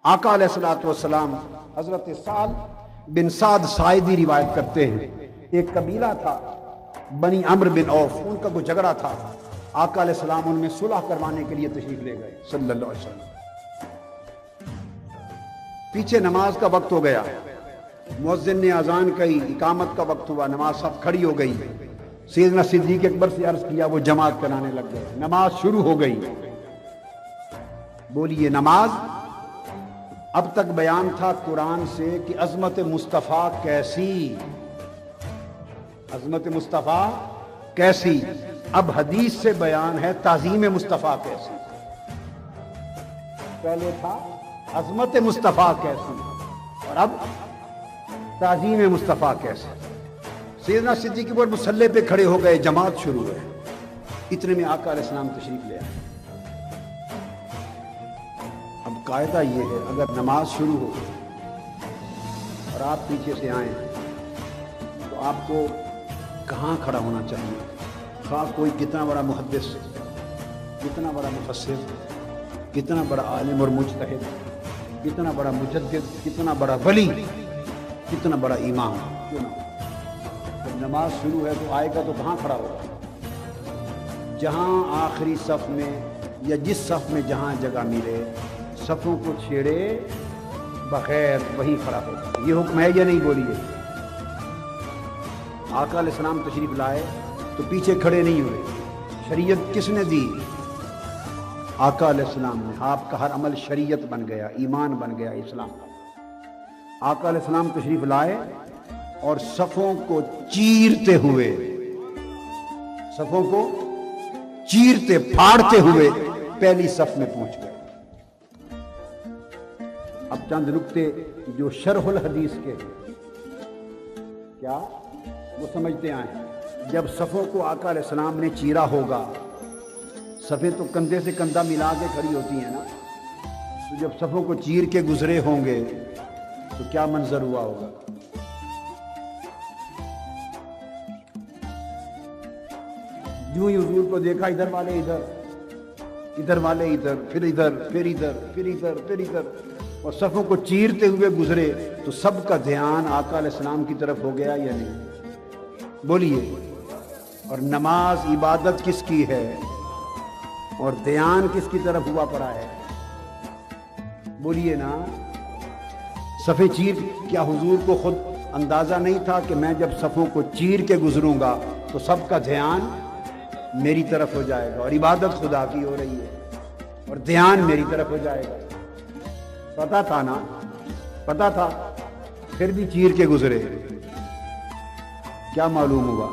آقا علیہ الصلوۃ والسلام حضرت سعد بن سعد ساعدی روایت کرتے ہیں، ایک قبیلہ تھا بنی عمرو بن عوف، ان کا کوئی جھگڑا تھا، آقا علیہ السلام ان میں صلح کروانے کے لیے تشریف لے گئے صلی اللہ علیہ وسلم۔ پیچھے نماز کا وقت ہو گیا، مؤذن نے اذان کہی، اقامت کا وقت ہوا، نماز سب کھڑی ہو گئی، سیدنا صدیق اکبر سے عرض کیا، وہ جماعت کرانے لگ گئے، نماز شروع ہو گئی۔ بولیے نماز، اب تک بیان تھا قرآن سے کہ عظمت مصطفیٰ کیسی، عظمت مصطفیٰ کیسی، اب حدیث سے بیان ہے تعظیم مصطفیٰ کیسی۔ پہلے تھا عظمت مصطفیٰ کیسی اور اب تعظیم مصطفیٰ کیسی۔ سیدنا صدیق اکبر مصلی پہ کھڑے ہو گئے، جماعت شروع ہے، اتنے میں آقا علیہ السلام تشریف لے آئے۔ اب قاعدہ یہ ہے، اگر نماز شروع ہو اور آپ پیچھے سے آئیں تو آپ کو کہاں کھڑا ہونا چاہیے؟ خواہ کوئی کتنا بڑا محدث، کتنا بڑا مفسر، کتنا بڑا عالم اور مجتہد، کتنا بڑا مجدد، کتنا بڑا ولی، کتنا بڑا امام کیوں نہ ہو، جب نماز شروع ہے تو آئے گا تو کہاں کھڑا ہوگا؟ جہاں آخری صف میں یا جس صف میں جہاں جگہ ملے، صفوں کو چھیڑے بغیر وہیں کھڑا ہوگا۔ یہ حکم ہے یا نہیں؟ بولیے۔ آقا علیہ السلام تشریف لائے تو پیچھے کھڑے نہیں ہوئے، شریعت کس نے دی؟ آقا علیہ السلام نے۔ آپ کا ہر عمل شریعت بن گیا، ایمان بن گیا، اسلام۔ آقا علیہ السلام تشریف لائے اور صفوں کو چیرتے ہوئے، صفوں کو چیرتے پھاڑتے ہوئے پہلی صف میں پہنچ گئے۔ اب چند نکتے جو شرح الحدیث کے کیا وہ سمجھتے آئیں۔ جب صفوں کو آقا علیہ السلام نے چیرا ہوگا، صفیں تو کندھے سے کندھا ملا کے کھڑی ہوتی ہیں نا، تو جب صفوں کو چیر کے گزرے ہوں گے تو کیا منظر ہوا ہوگا؟ یوں ہی حضور کو دیکھا، ادھر والے ادھر، ادھر والے ادھر، پھر ادھر، پھر ادھر، پھر ادھر، پھر ادھر، اور صفوں کو چیرتے ہوئے گزرے تو سب کا دھیان آقا علیہ السلام کی طرف ہو گیا یا نہیں؟ بولیے۔ اور نماز عبادت کس کی ہے اور دھیان کس کی طرف ہوا پڑا ہے؟ بولیے نا۔ صفیں چیر، کیا حضور کو خود اندازہ نہیں تھا کہ میں جب صفوں کو چیر کے گزروں گا تو سب کا دھیان میری طرف ہو جائے گا اور عبادت خدا کی ہو رہی ہے اور دھیان میری طرف ہو جائے گا؟ پتا تھا نا، پتا تھا، پھر بھی چیر کے گزرے۔ کیا معلوم ہوا؟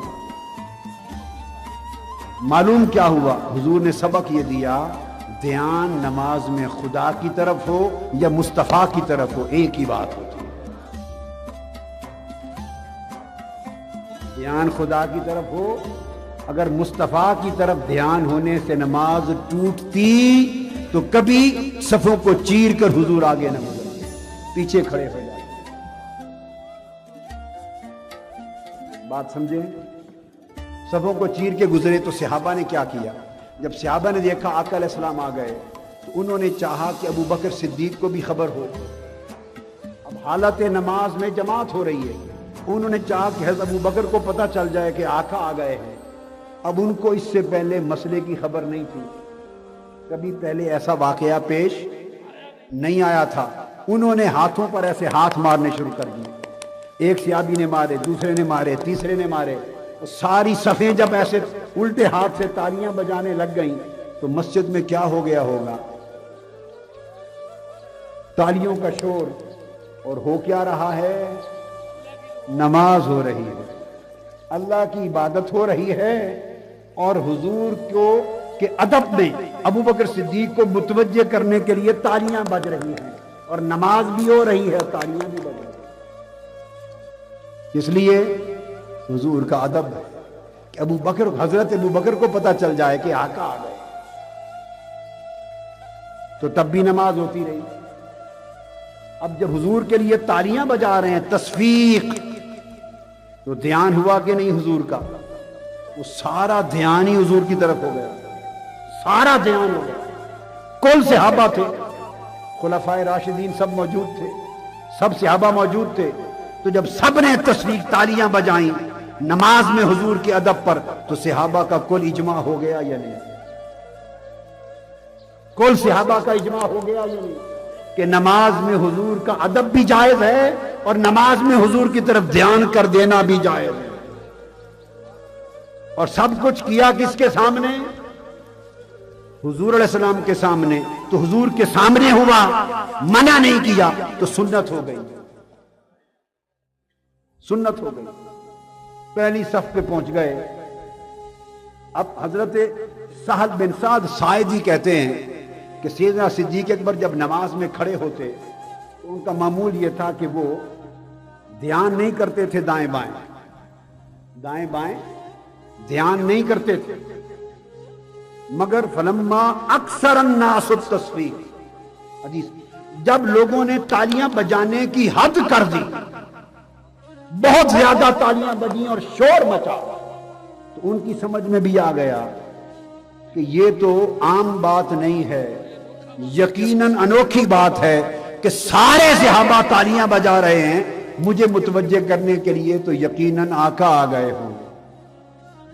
معلوم کیا ہوا؟ حضور نے سبق یہ دیا، دھیان نماز میں خدا کی طرف ہو یا مصطفیٰ کی طرف ہو، ایک ہی بات ہوتی ہے۔ دھیان خدا کی طرف ہو، اگر مصطفیٰ کی طرف دھیان ہونے سے نماز ٹوٹتی تو کبھی صفوں کو چیر کر حضور آگے نہ گزرتے، پیچھے کھڑے ہو جاتے۔ بات سمجھیں؟ صفوں کو چیر کے گزرے تو صحابہ نے کیا کیا؟ جب صحابہ نے دیکھا آقا علیہ السلام آ گئے تو انہوں نے چاہا کہ ابو بکر صدیق کو بھی خبر ہو۔ اب حالت نماز میں جماعت ہو رہی ہے، انہوں نے چاہا کہ حضرت ابو بکر کو پتہ چل جائے کہ آقا آ گئے ہیں۔ اب ان کو اس سے پہلے مسئلے کی خبر نہیں تھی، کبھی پہلے ایسا واقعہ پیش نہیں آیا تھا۔ انہوں نے ہاتھوں پر ایسے ہاتھ مارنے شروع کر دیے، ایک صحابی نے مارے، دوسرے نے مارے، تیسرے نے مارے، ساری صفیں جب ایسے الٹے ہاتھ سے تالیاں بجانے لگ گئیں تو مسجد میں کیا ہو گیا ہوگا؟ تالیوں کا شور، اور ہو کیا رہا ہے؟ نماز ہو رہی ہے، اللہ کی عبادت ہو رہی ہے، اور حضور کو کے ادب میں ابو بکر صدیق کو متوجہ کرنے کے لیے تالیاں بج رہی ہیں، اور نماز بھی ہو رہی ہے، تالیاں بھی بج رہی ہیں۔ اس لیے حضور کا ادب ہے کہ حضرت ابو بکر کو پتہ چل جائے کہ آقا آ گئے، تو تب بھی نماز ہوتی رہی۔ اب جب حضور کے لیے تالیاں بجا رہے ہیں، تصفیق، تو دھیان ہوا کہ نہیں حضور کا؟ وہ سارا دھیان ہی حضور کی طرف ہو گیا، سارا دھیان ہو گیا۔ کل صحابہ تھے، خلفائے راشدین سب موجود تھے، سب صحابہ موجود تھے، تو جب سب نے تصویق تالیاں بجائیں نماز میں حضور کے ادب پر، تو صحابہ کا کل اجماع ہو گیا یا نہیں؟ کل صحابہ کا اجماع ہو گیا یا نہیں کہ نماز میں حضور کا ادب بھی جائز ہے اور نماز میں حضور کی طرف دھیان کر دینا بھی جائز ہے؟ اور سب کچھ کیا کس کے سامنے؟ حضور علیہ السلام کے سامنے۔ تو حضور کے سامنے ہوا، منع نہیں کیا، تو سنت ہو گئی، سنت ہو گئی۔ پہلی صف پہ پہنچ گئے۔ اب حضرت سہل بن سعد ساعدی کہتے ہیں کہ سیدنا صدیق اکبر جب نماز میں کھڑے ہوتے تو ان کا معمول یہ تھا کہ وہ دھیان نہیں کرتے تھے دائیں بائیں، دائیں بائیں دھیان نہیں کرتے تھے، مگر فلما اکثر الناس التصفیق، حدیث، جب لوگوں نے تالیاں بجانے کی حد کر دی، بہت زیادہ تالیاں بجیں اور شور مچا، تو ان کی سمجھ میں بھی آ گیا کہ یہ تو عام بات نہیں ہے، یقیناً انوکھی بات ہے کہ سارے صحابہ تالیاں بجا رہے ہیں، مجھے متوجہ کرنے کے لیے تو یقیناً آقا آ گئے ہوں۔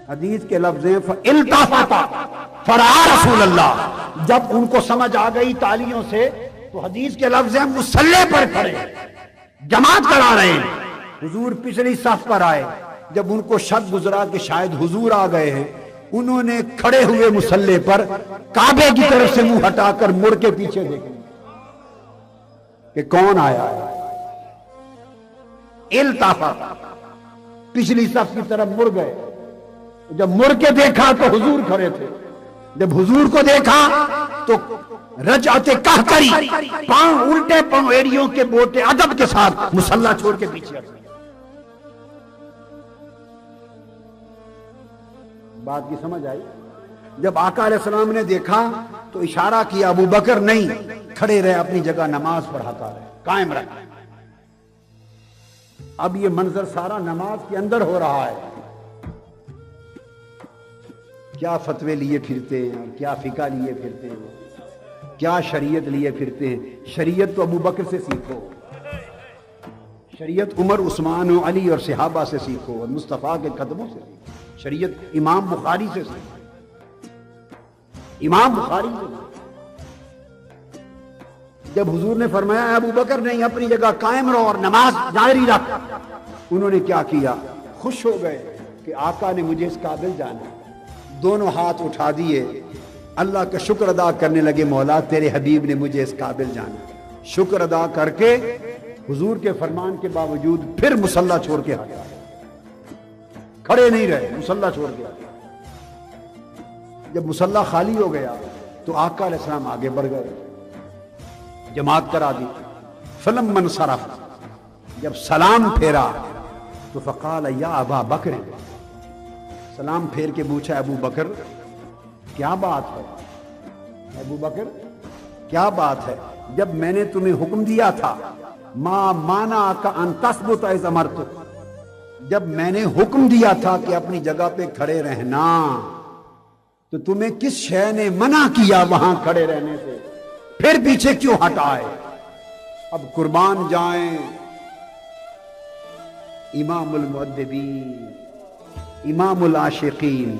حدیث کے لفظ ہیں فَالْتَفَتَ فَرَأَى رسول اللہ، جب ان کو سمجھ آ گئی تالیوں سے، تو حدیث کے لفظ ہیں مصلی پر کھڑے جماعت کرا رہے ہیں، حضور پچھلی صف پر آئے۔ جب ان کو شک گزرا کہ شاید حضور آ گئے ہیں، انہوں نے کھڑے ہوئے مصلی پر کعبے کی طرف سے منہ ہٹا کر مڑ کے پیچھے دیکھیں کہ کون آیا ہے۔ التفت، پچھلی صف کی طرف مڑ گئے، جب مڑ کے دیکھا تو حضور کھڑے تھے، جب حضور کو دیکھا تو رجعت قہقری، پاؤں الٹے پاؤں ایڑیوں کے بوٹے ادب کے ساتھ مصلی چھوڑ کے پیچھے ہٹ گئے۔ بات کی سمجھ آئی؟ جب آقا علیہ السلام نے دیکھا تو اشارہ کیا ابو بکر نہیں، کھڑے رہے اپنی جگہ، نماز پڑھاتا رہے، قائم رہے۔ اب یہ منظر سارا نماز کے اندر ہو رہا ہے، کیا فتوے لیے پھرتے ہیں، کیا فقہ لیے پھرتے ہیں، کیا شریعت لیے پھرتے ہیں۔ شریعت تو ابو بکر سے سیکھو، شریعت عمر عثمان و علی اور صحابہ سے سیکھو اور مصطفیٰ کے قدموں سے سیکھو، شریعت امام بخاری سے سیکھو، امام بخاری سے سیکھو۔ جب حضور نے فرمایا ابو بکر نہیں، اپنی جگہ قائم رہو اور نماز جاری رکھ، انہوں نے کیا کیا؟ خوش ہو گئے کہ آقا نے مجھے اس قابل جانا، دونوں ہاتھ اٹھا دیے، اللہ کا شکر ادا کرنے لگے، مولا تیرے حبیب نے مجھے اس قابل جانا۔ شکر ادا کر کے حضور کے فرمان کے باوجود پھر مصلی چھوڑ کے ہٹ گئے، کھڑے نہیں رہے، مصلی چھوڑ کے ہٹ گئے۔ جب مصلی خالی ہو گیا تو آقا علیہ السلام آگے بڑھ گئے، جماعت کرا دی۔ فلما انصرف، جب سلام پھیرا تو فقال یا ابا بکر، سلام پھیر کے پوچھا ابو بکر کیا بات ہے؟ ابو بکر کیا بات ہے؟ جب میں نے تمہیں حکم دیا تھا ما مانعک ان تثبت اذ امرتک، جب میں نے حکم دیا تھا کہ اپنی جگہ پہ کھڑے رہنا، تو تمہیں کس شے نے منع کیا وہاں کھڑے رہنے سے؟ پھر پیچھے کیوں ہٹائے؟ اب قربان جائیں امام المؤدبین، امام العاشقین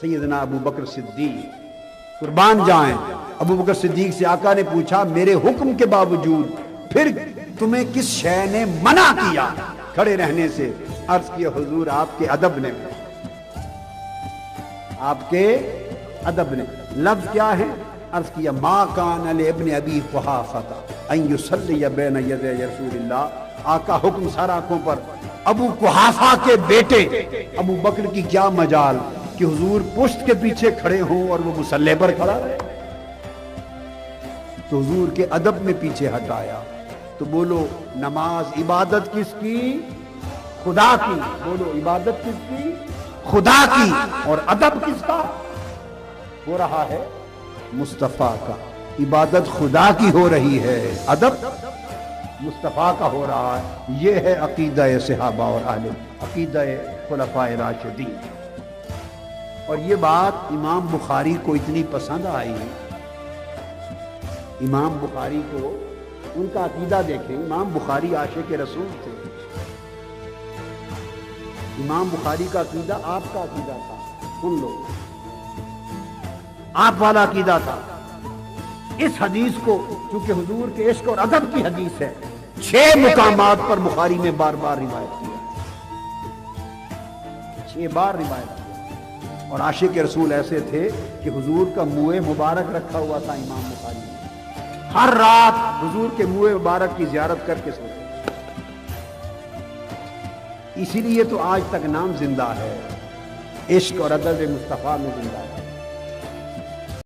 سیدنا ابو بکر صدیق، قربان جائیں۔ ابو بکر صدیق سے آقا نے پوچھا میرے حکم کے باوجود پھر تمہیں کس شے نے منع کیا کھڑے رہنے سے؟ عرض کیا حضور آپ کے ادب نے، آپ کے ادب نے۔ لفظ کیا ہے؟ عرض کیا ما کان لابن ابی قحافہ ان یصلی بین یدی رسول اللہ، آقا حکم سر آنکھوں پر، ابو قحافہ کے بیٹے ابو بکر کی کیا مجال کہ حضور پشت کے پیچھے کھڑے ہوں اور وہ مصلی پر کھڑا رہے؟ تو حضور کے ادب میں پیچھے ہٹایا۔ تو بولو نماز عبادت کس کی؟ خدا کی۔ بولو عبادت کس کی؟ خدا کی۔ اور ادب کس کا ہو رہا ہے؟ مصطفیٰ کا۔ عبادت خدا کی ہو رہی ہے، ادب مصطفیٰ کا ہو رہا ہے۔ یہ ہے عقیدہ صحابہ اور اہل، عقیدہ خلفاء راشدین۔ اور یہ بات امام بخاری کو اتنی پسند آئی، امام بخاری کو ان کا عقیدہ دیکھیں. امام بخاری عاشق رسول تھے. امام بخاری کا عقیدہ آپ کا عقیدہ تھا. سن لو, آپ والا عقیدہ تھا. اس حدیث کو چونکہ حضور کے عشق اور ادب کی حدیث ہے, 6 مقامات پر بخاری میں بار بار روایت کیا, 6 بار روایت کیا. اور عاشق رسول ایسے تھے کہ حضور کا منہ مبارک رکھا ہوا تھا امام بخاری نے. ہر رات حضور کے منہ مبارک کی زیارت کر کے سوتے. اسی لیے تو آج تک نام زندہ ہے, عشق اور ادب مصطفیٰ میں زندہ ہے.